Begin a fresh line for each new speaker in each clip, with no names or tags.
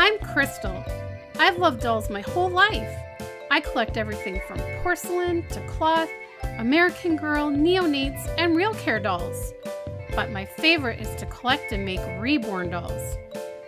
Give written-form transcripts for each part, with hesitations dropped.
I'm Krystle. I've loved dolls my whole life. I collect everything from porcelain to cloth, American Girl, neonates, and real care dolls. But my favorite is to collect and make reborn dolls.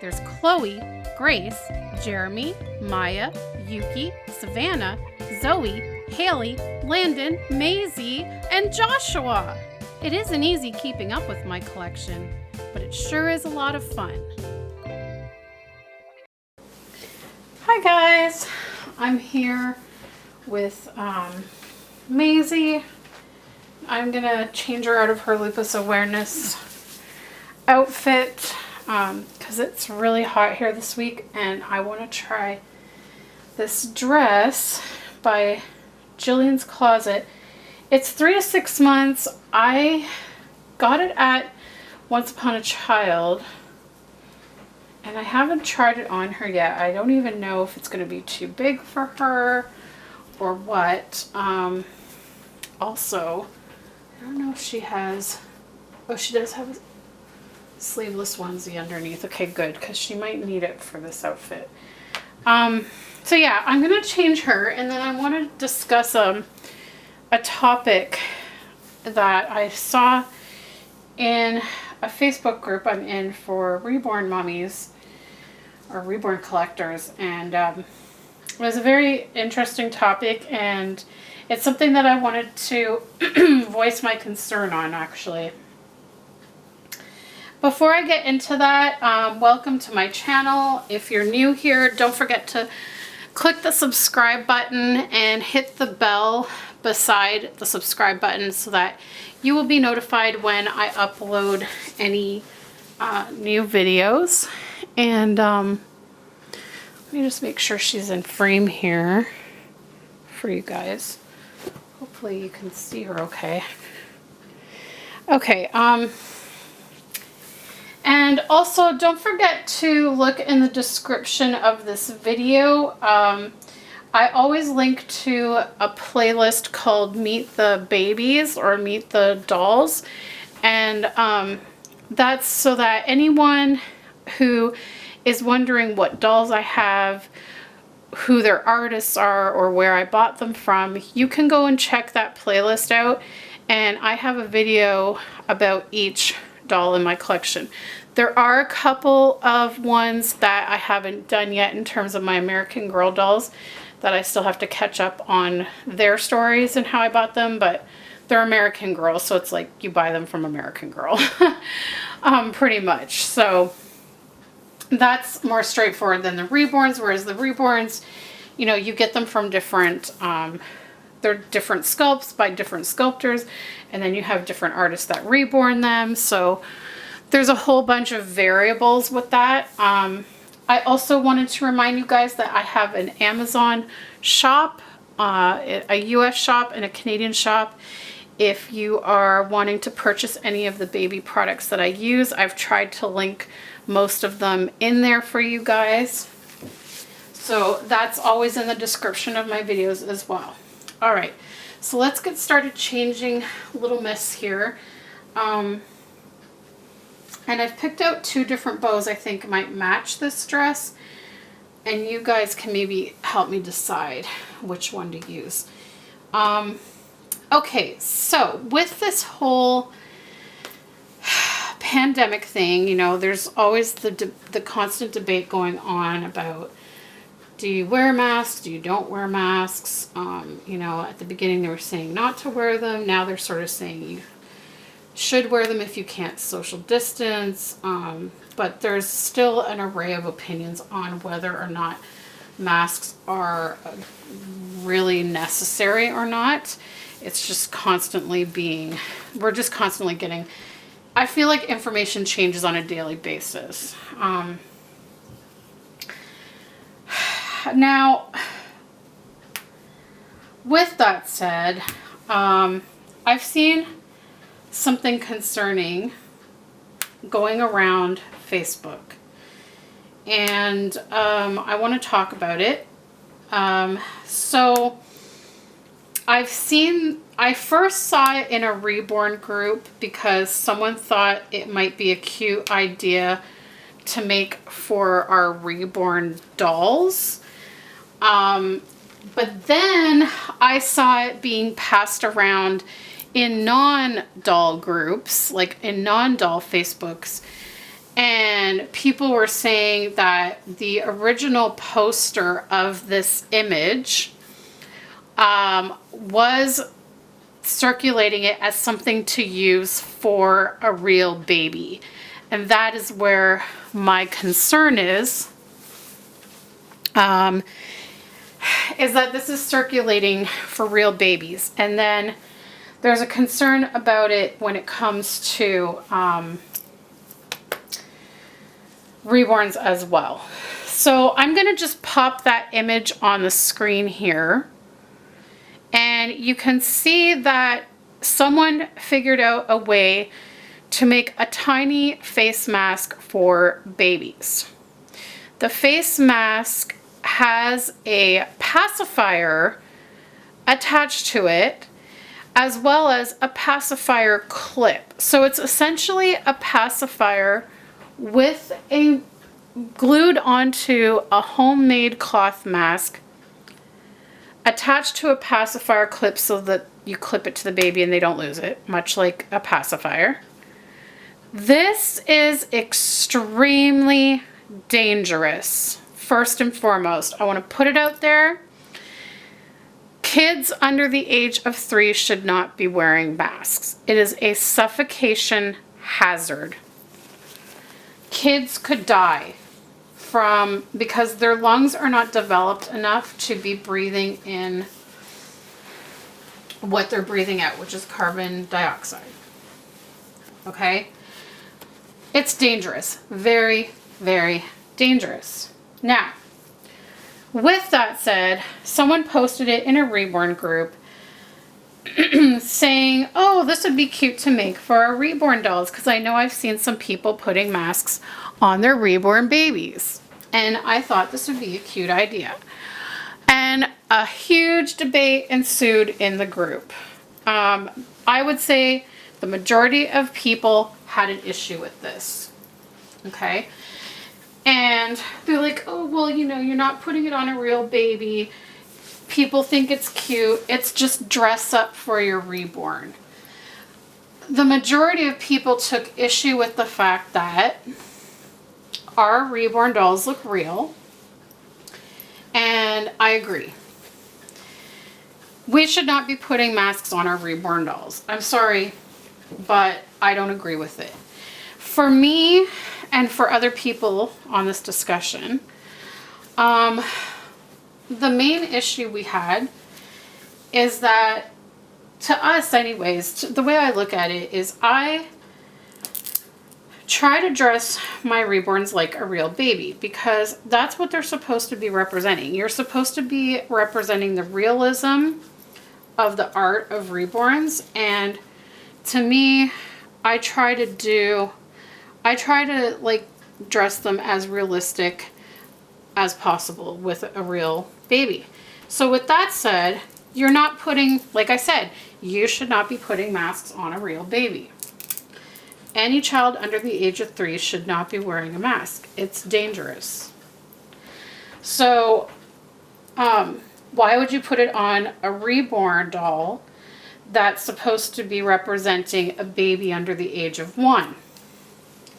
There's Chloe, Grace, Jeremy, Maya, Yuki, Savannah, Zoe, Haley, Landon, Maisie, and Joshua. It isn't easy keeping up with my collection, but it sure is a lot of fun. Hi guys, I'm here with Maisie. I'm gonna change her out of her lupus awareness outfit because it's really hot here this week, and I want to try this dress by Jillian's Closet. It's 3 to 6 months. I got it at Once Upon a Child, and I haven't tried it on her yet. I don't even know if it's going to be too big for her or what. Also, I don't know if she has, oh, she does have a sleeveless onesie underneath. Okay, good, because she might need it for this outfit. So yeah, I'm going to change her, and then I want to discuss a topic that I saw in a Facebook group I'm in for reborn mommies or reborn collectors, and it was a very interesting topic, and it's something that I wanted to voice my concern on, actually. Before I get into that, welcome to my channel. If you're new here, don't forget to click the subscribe button and hit the bell beside the subscribe button so that you will be notified when I upload any new videos. And let me just make sure she's in frame here for you guys. Hopefully you can see her okay. Okay, and also don't forget to look in the description of this video. I always link to a playlist called Meet the Babies or Meet the Dolls, and that's so that anyone who is wondering what dolls I have, who their artists are, or where I bought them from, you can go and check that playlist out, and I have a video about each doll in my collection. There are a couple of ones that I haven't done yet in terms of my American Girl dolls that I still have to catch up on their stories and how I bought them, but they're American Girl, so it's like you buy them from American Girl, pretty much. So that's more straightforward than the Reborns, whereas the Reborns, you know, you get them from different, they're different sculpts by different sculptors, and then you have different artists that reborn them, so there's a whole bunch of variables with that. I also wanted to remind you guys that I have an Amazon shop, a US shop and a Canadian shop. If you are wanting to purchase any of the baby products that I use, I've tried to link most of them in there for you guys. So that's always in the description of my videos as well. All right, so let's get started changing Little Miss here. And I've picked out 2 different bows I think might match this dress, and you guys can maybe help me decide which one to use. Okay, so with this whole pandemic thing, you know, there's always the constant debate going on about, do you wear masks, do you don't wear masks? You know, at the beginning they were saying not to wear them, now they're sort of saying you should wear them if you can't social distance, but there's still an array of opinions on whether or not masks are really necessary or not. It's just constantly we're just constantly getting, I feel like information changes on a daily basis. Now, with that said, I've seen something concerning going around Facebook, and I want to talk about it. So I first saw it in a reborn group because someone thought it might be a cute idea to make for our reborn dolls. But then I saw it being passed around in non-doll groups, like in non-doll Facebooks, and people were saying that the original poster of this image was circulating it as something to use for a real baby. And that is where my concern is that this is circulating for real babies. And then there's a concern about it when it comes to reborns as well. So I'm going to just pop that image on the screen here. And you can see that someone figured out a way to make a tiny face mask for babies. The face mask has a pacifier attached to it, as well as a pacifier clip. So it's essentially a pacifier with a glued onto a homemade cloth mask attached to a pacifier clip so that you clip it to the baby and they don't lose it, much like a pacifier. This is extremely dangerous. First and foremost, I want to put it out there. Kids under the age of 3 should not be wearing masks. It is a suffocation hazard. Kids could die because their lungs are not developed enough to be breathing in what they're breathing out, which is carbon dioxide. Okay? It's dangerous. Very, very dangerous. Now, with that said, someone posted it in a reborn group saying, oh, this would be cute to make for our reborn dolls, because I know I've seen some people putting masks on their reborn babies. And I thought this would be a cute idea. And a huge debate ensued in the group. I would say the majority of people had an issue with this. Okay? And they're like, oh, well, you know, you're not putting it on a real baby. People think it's cute. It's just dress up for your reborn. The majority of people took issue with the fact that our reborn dolls look real. And I agree. We should not be putting masks on our reborn dolls. I'm sorry, but I don't agree with it. For me and for other people on this discussion, the main issue we had is that, to us anyways, the way I look at it is I try to dress my reborns like a real baby, because that's what they're supposed to be representing. You're supposed to be representing the realism of the art of reborns, and to me, I try to like dress them as realistic as possible with a real baby. So with that said, you're not putting, like I said, you should not be putting masks on a real baby. Any child under the age of 3 should not be wearing a mask. It's dangerous. So, why would you put it on a reborn doll that's supposed to be representing a baby under the age of 1?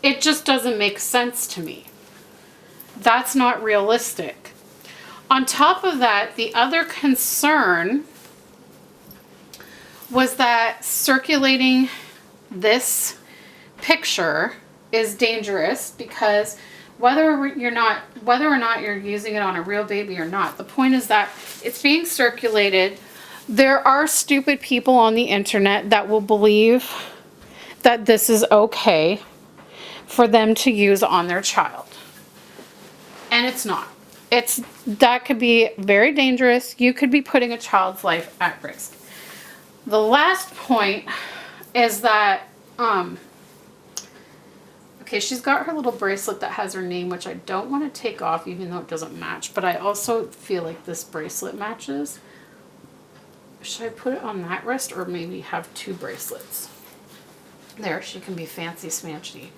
It just doesn't make sense to me. That's not realistic. On top of that, the other concern was that circulating this picture is dangerous, because whether or not you're using it on a real baby or not, the point is that it's being circulated. There are stupid people on the internet that will believe that this is okay for them to use on their child. And it's not. That could be very dangerous. You could be putting a child's life at risk. The last point is that, okay, she's got her little bracelet that has her name, which I don't want to take off even though it doesn't match, but I also feel like this bracelet matches. Should I put it on that wrist or maybe have 2 bracelets? There, she can be fancy smanchy.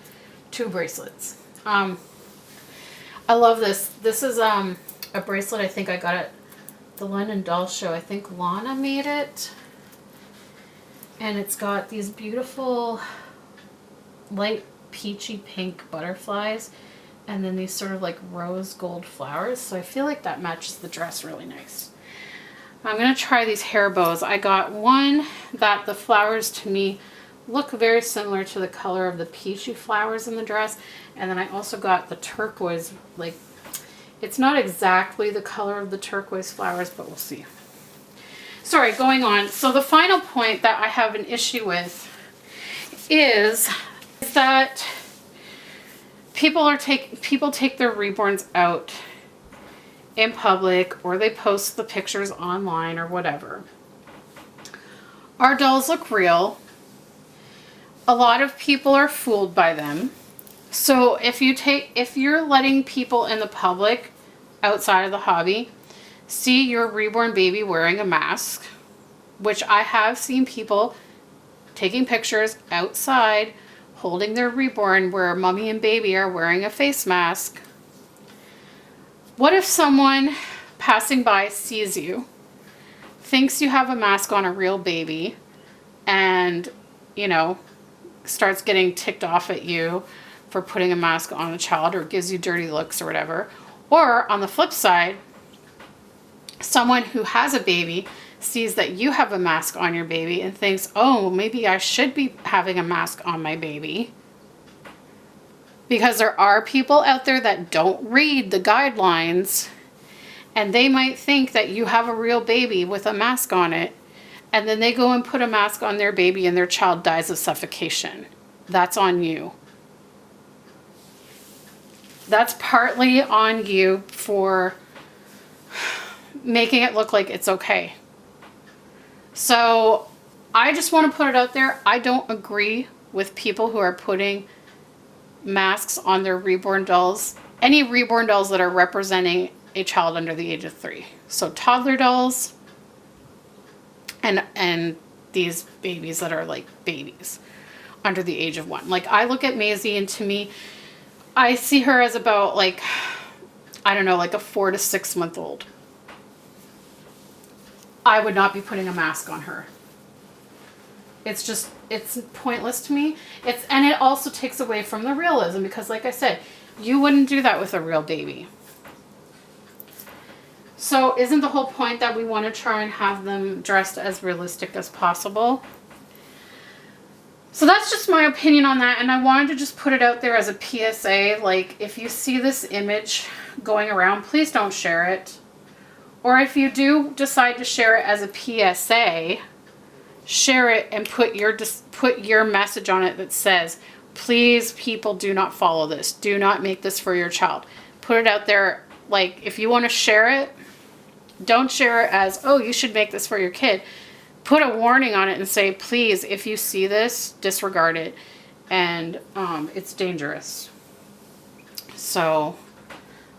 2 bracelets. I love this. This is a bracelet I think I got at the London Doll Show. I think Lana made it. And it's got these beautiful light peachy pink butterflies and then these sort of like rose gold flowers. So I feel like that matches the dress really nice. I'm going to try these hair bows. I got one that the flowers to me look very similar to the color of the peachy flowers in the dress. And then I also got the turquoise, like, it's not exactly the color of the turquoise flowers, but we'll see. Sorry, going on. So the final point that I have an issue with is that people take their reborns out in public, or they post the pictures online or whatever. Our dolls look real. A lot of people are fooled by them. So if you're letting people in the public outside of the hobby see your reborn baby wearing a mask, which I have seen people taking pictures outside holding their reborn where mommy and baby are wearing a face mask. What if someone passing by sees you, thinks you have a mask on a real baby, and, you know, starts getting ticked off at you for putting a mask on a child, or gives you dirty looks or whatever? Or on the flip side, someone who has a baby sees that you have a mask on your baby and thinks, oh, maybe I should be having a mask on my baby. Because there are people out there that don't read the guidelines, and they might think that you have a real baby with a mask on it, and then they go and put a mask on their baby and their child dies of suffocation. That's on you. That's partly on you for making it look like it's okay. So I just want to put it out there. I don't agree with people who are putting masks on their reborn dolls. Any reborn dolls that are representing a child under the age of 3. So toddler dolls and these babies that are like babies under the age of 1. Like, I look at Maisie, and to me, I see her as about, like, I don't know, like a 4 to 6 month old. I would not be putting a mask on her. It's just, it's pointless to me. And it also takes away from the realism, because like I said, you wouldn't do that with a real baby. So isn't the whole point that we want to try and have them dressed as realistic as possible? So that's just my opinion on that, and I wanted to just put it out there as a PSA. Like, if you see this image going around, please don't share it. Or if you do decide to share it as a PSA, share it and put your message on it that says, please, people, do not follow this. Do not make this for your child. Put it out there. Like, if you want to share it, don't share it as, oh, you should make this for your kid. Put a warning on it and say, please, if you see this, disregard it. And it's dangerous. So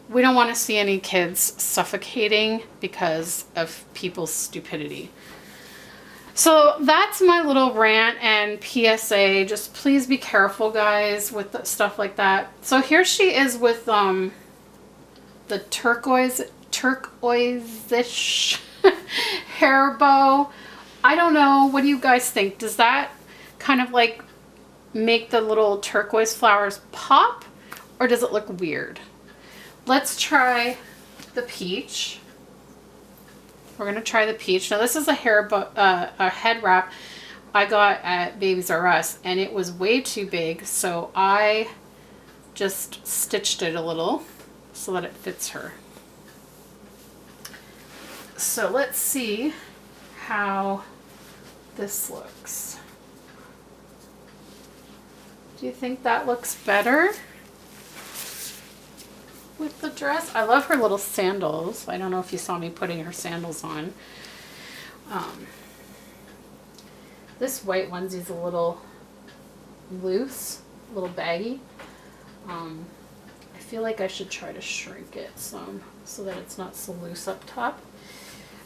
we don't want to see any kids suffocating because of people's stupidity. So that's my little rant and PSA. Just please be careful, guys, with stuff like that. So here she is with the turquoise-ish hair bow. I don't know. What do you guys think? Does that kind of like make the little turquoise flowers pop, or does it look weird? Let's try the peach. We're going to try the peach. Now this is a head wrap I got at Babies R Us, and it was way too big, so I just stitched it a little so that it fits her. So let's see how this looks. Do you think that looks better with the dress? I love her little sandals. I don't know if you saw me putting her sandals on. This white onesie's a little loose, a little baggy. I feel like I should try to shrink it some so that it's not so loose up top.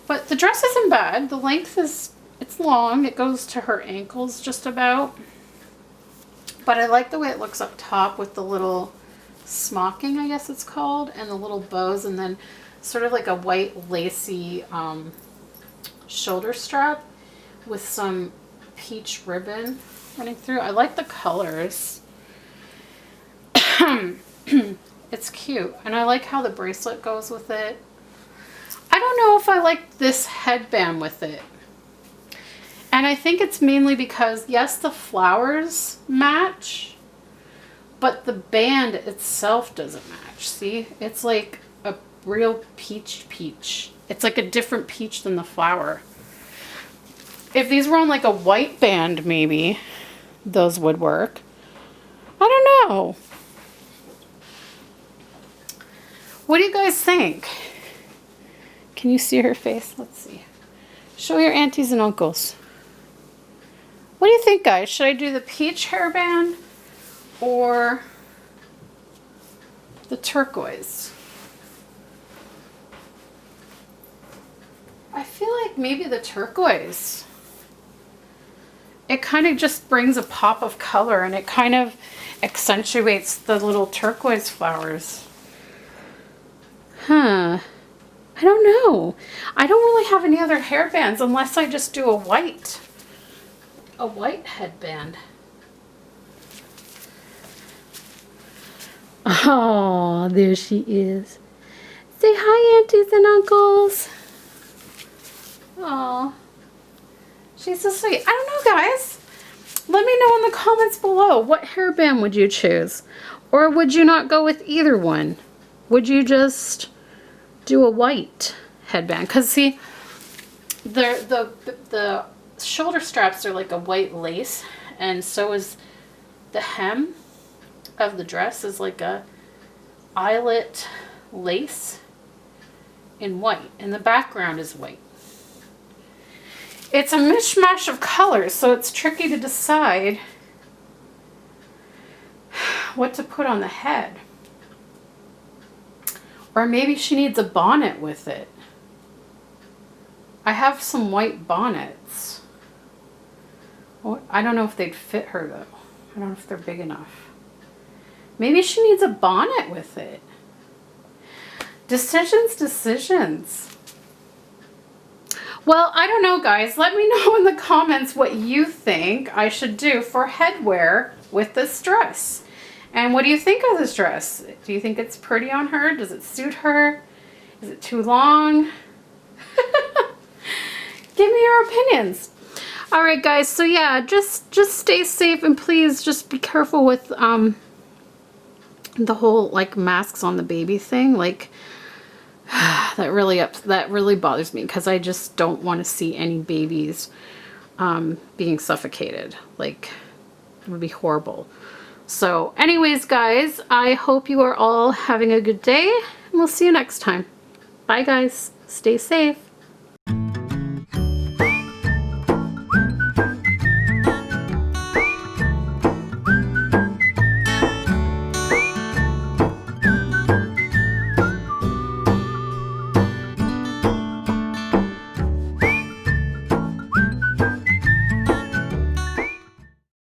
But the dress isn't bad. The length is, it's long. It goes to her ankles just about. But I like the way it looks up top with the little smocking, I guess it's called, and the little bows, and then sort of like a white lacy shoulder strap with some peach ribbon running through. I like the colors. It's cute, and I like how the bracelet goes with it. I don't know if I like this headband with it. And I think it's mainly because, yes, the flowers match, but the band itself doesn't match. See? It's like a real peach. It's like a different peach than the flower. If these were on like a white band, maybe those would work. I don't know. What do you guys think? Can you see her face? Let's see. Show your aunties and uncles. What do you think, guys? Should I do the peach hairband or the turquoise? I feel like maybe the turquoise. It kind of just brings a pop of color, and it kind of accentuates the little turquoise flowers. Huh. I don't know. I don't really have any other hairbands unless I just do a white headband. Oh, there she is. Say hi, aunties and uncles. Oh, she's so sweet. I don't know, guys. Let me know in the comments below. What hairband would you choose? Or would you not go with either one? Would you just do a white headband? Because see, the shoulder straps are like a white lace, and so is the hem of the dress is like a eyelet lace in white, and the background is white. It's a mishmash of colors, so it's tricky to decide what to put on the head. Or maybe she needs a bonnet with it. I have some white bonnets. I don't know if they'd fit her though. I don't know if they're big enough. Maybe she needs a bonnet with it. Decisions. Well, I don't know, guys. Let me know in the comments what you think I should do for headwear with this dress. And what do you think of this dress? Do you think it's pretty on her? Does it suit her? Is it too long? Give me your opinions. All right, guys. So yeah, just stay safe, and please just be careful with the whole like masks on the baby thing. Like that really bothers me, because I just don't want to see any babies being suffocated. Like, it would be horrible. So anyways, guys, I hope you are all having a good day, and we'll see you next time. Bye, guys. Stay safe.